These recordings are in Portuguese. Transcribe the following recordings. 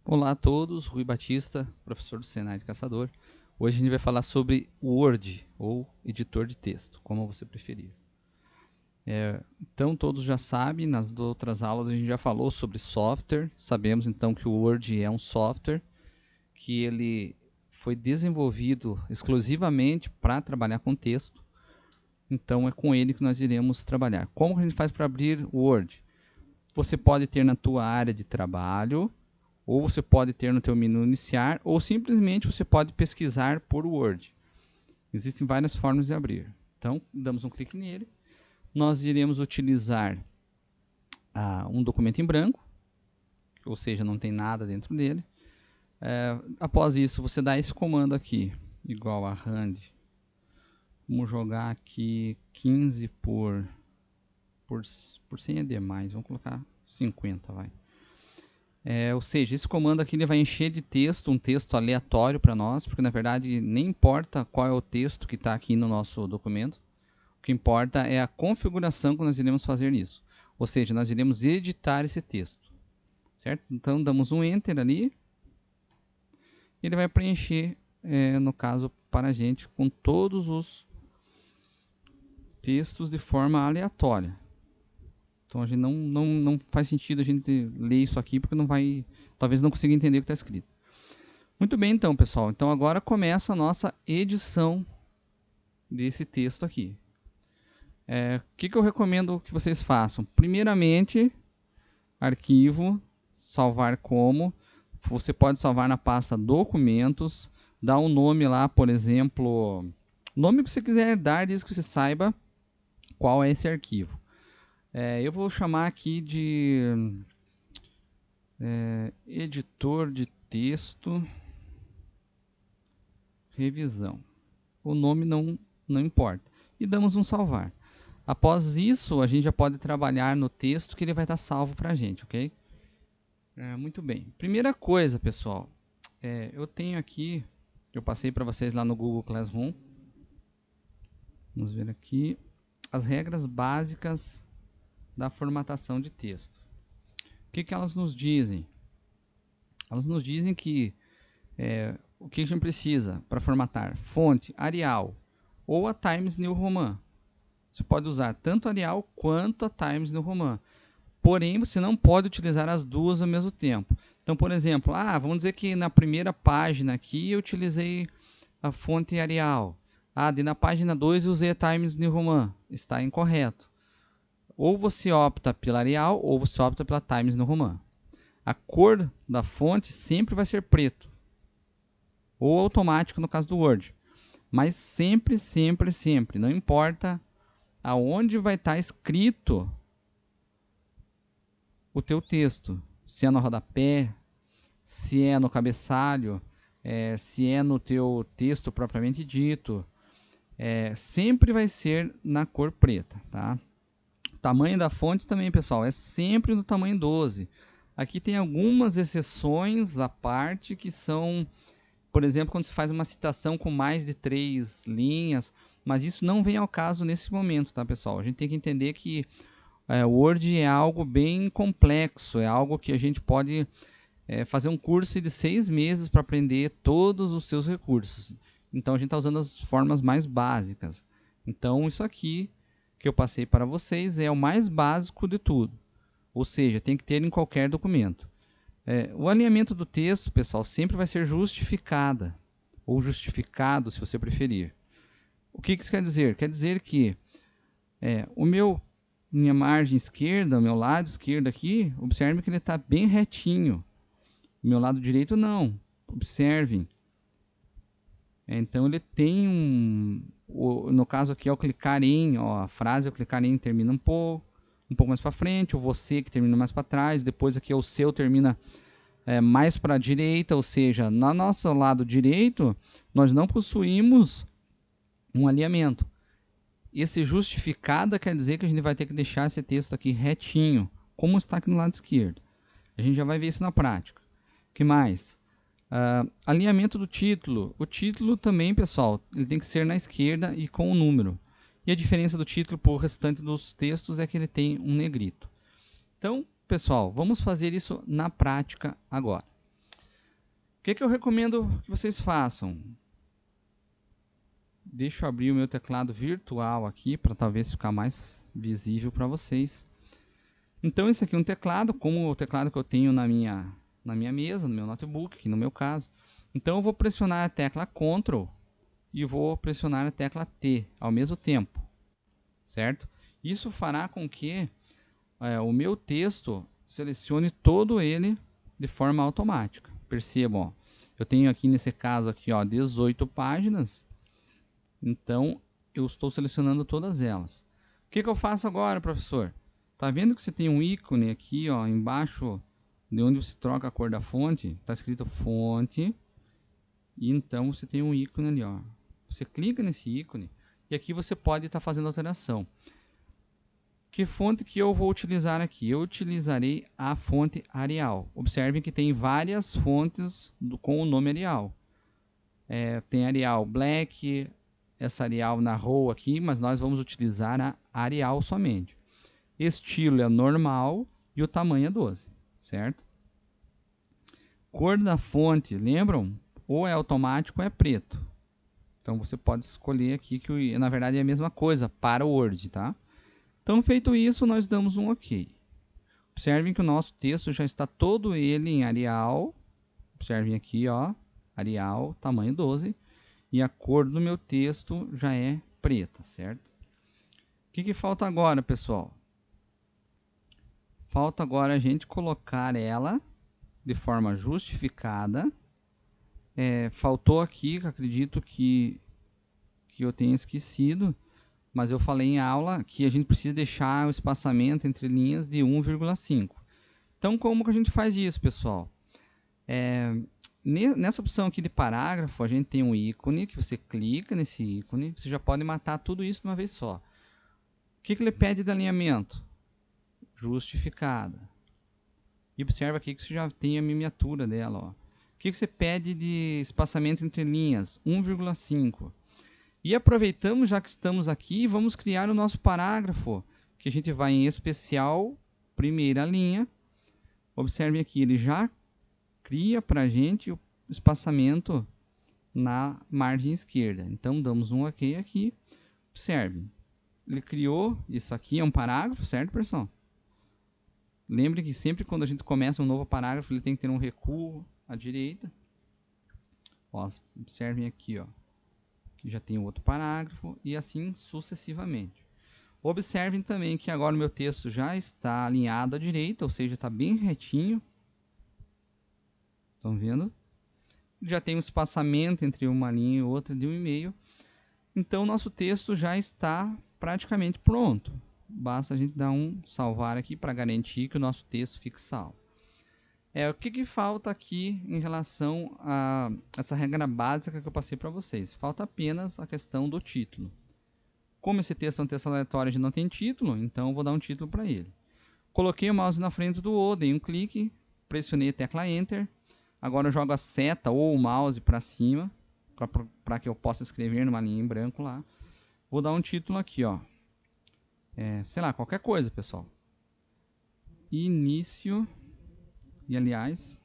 Olá a todos, Rui Batista, professor do Senai de Caçador. Hoje a gente vai falar sobre Word, ou editor de texto, como você preferir. Então todos já sabem, nas outras aulas a gente já falou sobre software. Sabemos então que o Word é um software que ele foi desenvolvido exclusivamente para trabalhar com texto. Então é com ele que nós iremos trabalhar. Como a gente faz para abrir o Word? Você pode ter na tua área de trabalho, ou você pode ter no teu menu iniciar, ou simplesmente você pode pesquisar por Word. Existem várias formas de abrir. Então, damos um clique nele. Nós iremos utilizar um documento em branco, ou seja, não tem nada dentro dele. Após isso, você dá esse comando aqui, igual a rand. Vamos jogar aqui 15 por 100 é demais, vamos colocar 50, vai. Ou seja, esse comando aqui ele vai encher de texto, um texto aleatório para nós, porque na verdade nem importa qual é o texto que está aqui no nosso documento. O que importa é a configuração que nós iremos fazer nisso. Ou seja, nós iremos editar esse texto. Certo? Então damos um Enter ali. Ele vai preencher, no caso, para a gente, com todos os textos de forma aleatória. Então a gente não faz sentido a gente ler isso aqui, porque talvez não consiga entender o que está escrito. Muito bem então, pessoal. Então agora começa a nossa edição desse texto aqui. O que eu recomendo que vocês façam? Primeiramente, arquivo, salvar como. Você pode salvar na pasta documentos, dá um nome lá, por exemplo, o nome que você quiser dar, desde que você saiba qual é esse arquivo. Eu vou chamar aqui de editor de texto revisão. O nome não importa. E damos um salvar. Após isso, a gente já pode trabalhar no texto que ele vai estar salvo para a gente, ok? Muito bem. Primeira coisa, pessoal, eu tenho aqui, eu passei para vocês lá no Google Classroom. Vamos ver aqui as regras básicas da formatação de texto. O que elas nos dizem? Elas nos dizem que o que a gente precisa para formatar? Fonte Arial ou a Times New Roman. Você pode usar tanto Arial quanto a Times New Roman. Porém, você não pode utilizar as duas ao mesmo tempo. Então, por exemplo, vamos dizer que na primeira página aqui eu utilizei a fonte Arial. Na página 2 eu usei a Times New Roman. Está incorreto. Ou você opta pela Arial ou você opta pela Times New Roman. A cor da fonte sempre vai ser preto. Ou automático no caso do Word. Mas sempre, sempre, sempre. Não importa aonde vai estar escrito o teu texto. Se é no rodapé, se é no cabeçalho, se é no teu texto propriamente dito. Sempre vai ser na cor preta, tá? O tamanho da fonte também, pessoal, é sempre no tamanho 12. Aqui tem algumas exceções à parte que são, por exemplo, quando se faz uma citação com mais de 3 linhas, mas isso não vem ao caso nesse momento, tá, pessoal? A gente tem que entender que o Word é algo bem complexo, é algo que a gente pode fazer um curso de 6 meses para aprender todos os seus recursos. Então a gente está usando as formas mais básicas. Então isso aqui que eu passei para vocês é o mais básico de tudo. Ou seja, tem que ter em qualquer documento. O alinhamento do texto, pessoal, sempre vai ser justificada. Ou justificado, se você preferir. O que isso quer dizer? Quer dizer que minha margem esquerda, o meu lado esquerdo aqui, observe que ele está bem retinho. O meu lado direito não. Observem. Então ele tem no caso aqui, ao clicar em, a frase ao clicar em termina um pouco mais para frente, o você que termina mais para trás, depois aqui o seu termina mais para a direita, ou seja, no nosso lado direito nós não possuímos um alinhamento. Esse justificada quer dizer que a gente vai ter que deixar esse texto aqui retinho, como está aqui no lado esquerdo. A gente já vai ver isso na prática. O que mais? Alinhamento do título. O título também, pessoal, ele tem que ser na esquerda e com o número. E a diferença do título para o restante dos textos é que ele tem um negrito. Então, pessoal, vamos fazer isso na prática agora. que eu recomendo que vocês façam? Deixa eu abrir o meu teclado virtual aqui para talvez ficar mais visível para vocês. Então esse aqui é um teclado, como o teclado que eu tenho na minha mesa, no meu notebook, aqui no meu caso. Então eu vou pressionar a tecla Ctrl e vou pressionar a tecla T ao mesmo tempo, certo? Isso fará com que o meu texto selecione todo ele de forma automática. Percebam, ó, eu tenho aqui nesse caso aqui, ó, 18 páginas. Então, eu estou selecionando todas elas. O que eu faço agora, professor? Tá vendo que você tem um ícone aqui, ó, embaixo de onde você troca a cor da fonte? Está escrito fonte. E então você tem um ícone ali, ó. Você clica nesse ícone e aqui você pode estar fazendo alteração. Que fonte que eu vou utilizar aqui? Eu utilizarei a fonte Arial. Observem que tem várias fontes com o nome Arial. Tem Arial Black, essa Arial Narrow aqui, mas nós vamos utilizar a Arial somente. Estilo é normal e o tamanho é 12, certo? Cor da fonte, lembram? Ou é automático ou é preto. Então você pode escolher aqui que na verdade é a mesma coisa para o Word, tá? Então feito isso, nós damos um OK. Observem que o nosso texto já está todo ele em Arial. Observem aqui, ó, Arial, tamanho 12. E a cor do meu texto já é preta, certo? O que falta agora, pessoal? Falta agora a gente colocar ela de forma justificada. Faltou aqui, acredito que eu tenha esquecido, mas eu falei em aula que a gente precisa deixar o espaçamento entre linhas de 1,5. Então, como que a gente faz isso, pessoal? Nessa opção aqui de parágrafo, a gente tem um ícone, que você clica nesse ícone, você já pode matar tudo isso de uma vez só. O que ele pede de alinhamento? Justificada. E observa aqui que você já tem a miniatura dela, ó. O que você pede de espaçamento entre linhas? 1,5. E aproveitamos, já que estamos aqui, vamos criar o nosso parágrafo, que a gente vai em especial, primeira linha. Observem aqui, ele já cria para a gente o espaçamento na margem esquerda. Então, damos um OK aqui. Observe, ele criou, isso aqui é um parágrafo, certo, pessoal? Lembre que sempre quando a gente começa um novo parágrafo, ele tem que ter um recuo à direita. Ó, observem aqui, ó, que já tem outro parágrafo e assim sucessivamente. Observem também que agora o meu texto já está alinhado à direita, ou seja, está bem retinho. Estão vendo? Já tem um espaçamento entre uma linha e outra de 1,5. Então, nosso texto já está praticamente pronto. Basta a gente dar um salvar aqui para garantir que o nosso texto fique salvo. O que falta aqui em relação a essa regra básica que eu passei para vocês? Falta apenas a questão do título. Como esse texto é um texto aleatório e não tem título, então eu vou dar um título para ele. Coloquei o mouse na frente do O, dei um clique, pressionei a tecla Enter. Agora eu jogo a seta ou o mouse para cima, para que eu possa escrever numa linha em branco lá. Vou dar um título aqui, ó. Sei lá, qualquer coisa, pessoal. Início. E aliás,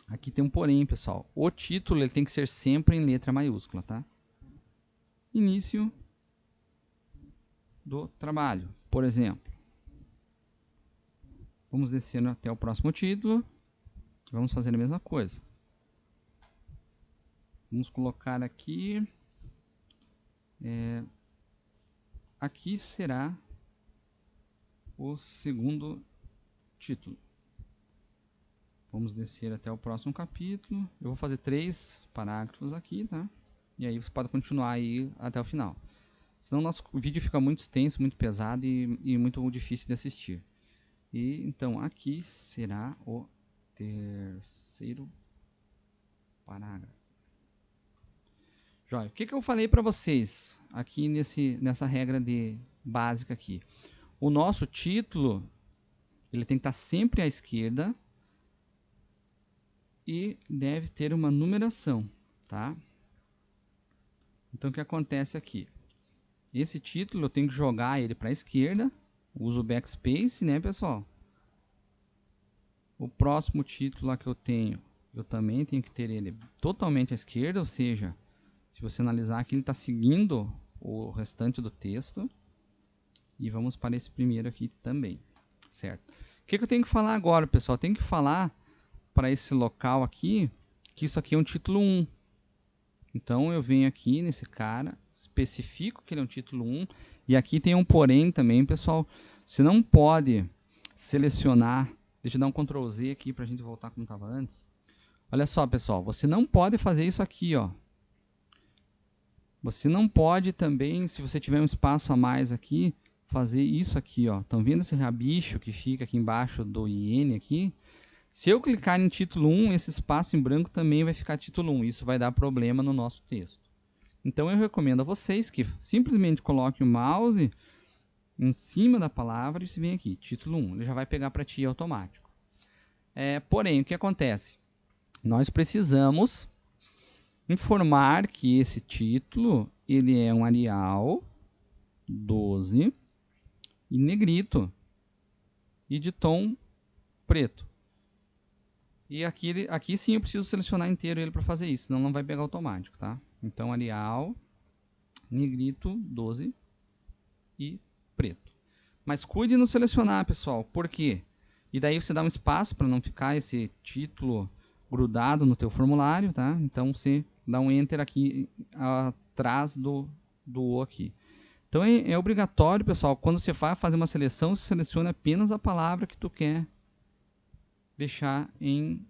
aqui tem um porém, pessoal. O título ele tem que ser sempre em letra maiúscula, tá? Início do trabalho, por exemplo. Vamos descendo até o próximo título. Vamos fazer a mesma coisa. Vamos colocar aqui. Aqui será o segundo título. Vamos descer até o próximo capítulo. Eu vou fazer 3 parágrafos aqui, tá? E aí você pode continuar aí até o final. Senão nosso vídeo fica muito extenso, muito pesado e muito difícil de assistir. E então aqui será o terceiro parágrafo. Joia. O que eu falei para vocês aqui nessa regra básica aqui? O nosso título ele tem que estar sempre à esquerda e deve ter uma numeração, tá? Então o que acontece aqui? Esse título eu tenho que jogar ele para a esquerda, uso o backspace, né, pessoal? O próximo título lá que eu tenho, eu também tenho que ter ele totalmente à esquerda, ou seja, se você analisar aqui, ele está seguindo o restante do texto. E vamos para esse primeiro aqui também, certo? O que eu tenho que falar agora, pessoal? Eu tenho que falar para esse local aqui, que isso aqui é um título 1. Então, eu venho aqui nesse cara, especifico que ele é um título 1. E aqui tem um porém também, pessoal. Você não pode selecionar... Deixa eu dar um Ctrl Z aqui para a gente voltar como estava antes. Olha só, pessoal. Você não pode fazer isso aqui, ó. Você não pode também, se você tiver um espaço a mais aqui, fazer isso aqui, ó. Estão vendo esse rabicho que fica aqui embaixo do IN aqui? Se eu clicar em título 1, esse espaço em branco também vai ficar título 1. Isso vai dar problema no nosso texto. Então eu recomendo a vocês que simplesmente coloquem o mouse em cima da palavra e se vem aqui, título 1. Ele já vai pegar para ti automático. Porém, o que acontece? Nós precisamos informar que esse título ele é um Arial 12 e negrito e de tom preto. E aqui sim eu preciso selecionar inteiro ele para fazer isso, senão não vai pegar automático, tá? Então Arial, negrito, 12 e preto. Mas cuide no selecionar, pessoal, por quê? E daí você dá um espaço para não ficar esse título grudado no teu formulário, tá? Então você dá um Enter aqui atrás do O aqui. Então é obrigatório, pessoal, quando você vai fazer uma seleção, você seleciona apenas a palavra que tu quer deixar em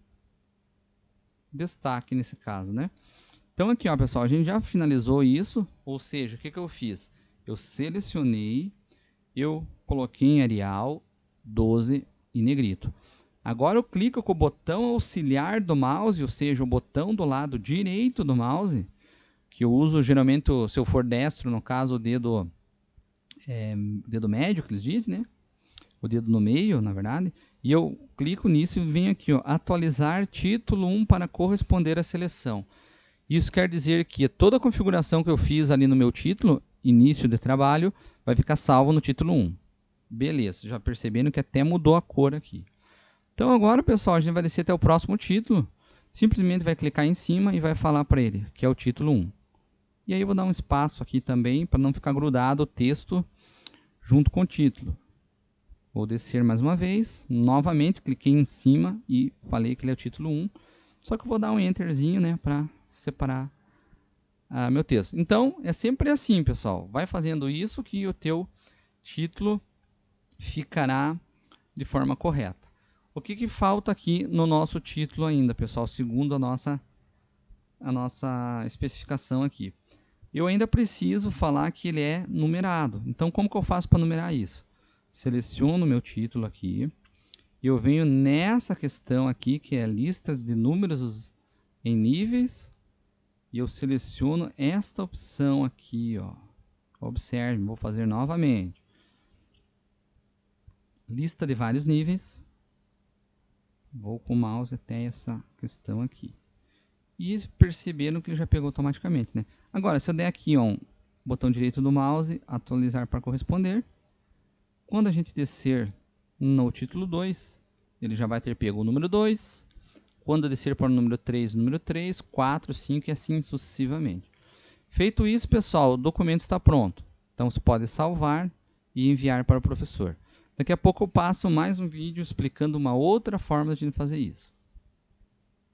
destaque nesse caso, né? Então aqui, ó, pessoal, a gente já finalizou isso, ou seja, o que eu fiz? Eu selecionei, eu coloquei em Arial 12 e negrito. Agora eu clico com o botão auxiliar do mouse, ou seja, o botão do lado direito do mouse, que eu uso geralmente, se eu for destro, no caso o dedo médio, que eles dizem, né? O dedo no meio, na verdade. E eu clico nisso e venho aqui, ó, atualizar título 1 para corresponder à seleção. Isso quer dizer que toda a configuração que eu fiz ali no meu título, início de trabalho, vai ficar salvo no título 1. Beleza, já percebendo que até mudou a cor aqui. Então agora, pessoal, a gente vai descer até o próximo título. Simplesmente vai clicar em cima e vai falar para ele, que é o título 1. E aí eu vou dar um espaço aqui também, para não ficar grudado o texto junto com o título. Vou descer mais uma vez, novamente cliquei em cima e falei que ele é o título 1. Só que eu vou dar um Enterzinho, né, para separar meu texto. Então, é sempre assim, pessoal. Vai fazendo isso que o teu título ficará de forma correta. O que falta aqui no nosso título ainda, pessoal, segundo a nossa especificação aqui? Eu ainda preciso falar que ele é numerado. Então, como que eu faço para numerar isso? Seleciono o meu título aqui. E eu venho nessa questão aqui, que é listas de números em níveis. E eu seleciono esta opção aqui, ó. Observe, vou fazer novamente. Lista de vários níveis. Vou com o mouse até essa questão aqui. E perceberam que ele já pegou automaticamente, né? Agora, se eu der aqui, ó, botão direito do mouse, atualizar para corresponder. Quando a gente descer no título 2, ele já vai ter pego o número 2. Quando eu descer para o número 3, número 3, 4, 5 e assim sucessivamente. Feito isso, pessoal, o documento está pronto. Então, você pode salvar e enviar para o professor. Daqui a pouco eu passo mais um vídeo explicando uma outra forma de fazer isso.